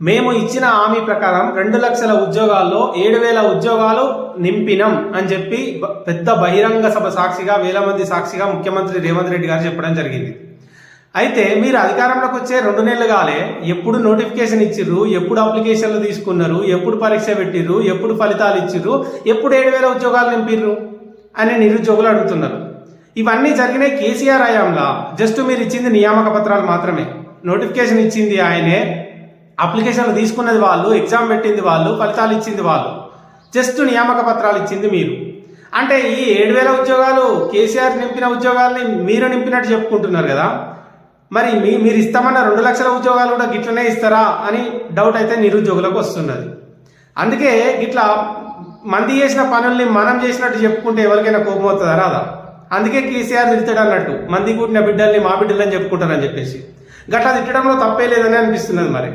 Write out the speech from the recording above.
మేము ఇచ్చిన హామీ ప్రకారం 2 లక్షల ఉద్యోగాల్లో 7,000 ఉద్యోగాలు నింపినం అని చెప్పి పెద్ద బహిరంగ సభ సాక్షిగా వేల మంది సాక్షిగా ముఖ్యమంత్రి రేవంత్ రెడ్డి గారు చెప్పడం జరిగింది. అయితే మీరు అధికారంలోకి వచ్చే 2 నెలలు కాలే ఎప్పుడు నోటిఫికేషన్ ఇచ్చిర్రు, ఎప్పుడు అప్లికేషన్లు తీసుకున్నారు, ఎప్పుడు పరీక్ష పెట్టిర్రు, ఎప్పుడు ఫలితాలు ఇచ్చిర్రు, ఎప్పుడు 7,000 ఉద్యోగాలు నింపిర్రు అని నిరుద్యోగులు అడుగుతున్నారు. ఇవన్నీ జరిగినాయి కేసీఆర్ హయాంలో. జస్ట్ మీరు ఇచ్చింది నియామక పత్రాలు మాత్రమే. నోటిఫికేషన్ ఇచ్చింది ఆయనే, అప్లికేషన్లు తీసుకున్నది వాళ్ళు, ఎగ్జామ్ పెట్టింది వాళ్ళు, ఫలితాలు ఇచ్చింది వాళ్ళు. జస్ట్ నియామక పత్రాలు ఇచ్చింది మీరు. అంటే ఈ 7,000 ఉద్యోగాలు కేసీఆర్ నింపిన ఉద్యోగాల్ని మీరు నింపినట్టు చెప్పుకుంటున్నారు కదా. మరి మీరు ఇస్తామన్న 2 లక్షల ఉద్యోగాలు కూడా గిట్లనే ఇస్తారా అని డౌట్ అయితే నిరుద్యోగులకు వస్తున్నది. అందుకే గిట్లా మంది చేసిన పనుల్ని మనం చేసినట్టు చెప్పుకుంటే ఎవరికైనా కోపం అవుతుందా రాదా? అందుకే కేసీఆర్ తిడతాడు అన్నట్టు, మంది కూడిన బిడ్డల్ని మా బిడ్డలని చెప్పుకుంటారని చెప్పేసి. గట్లా తిట్టడంలో తప్పే లేదని అనిపిస్తున్నది మరి.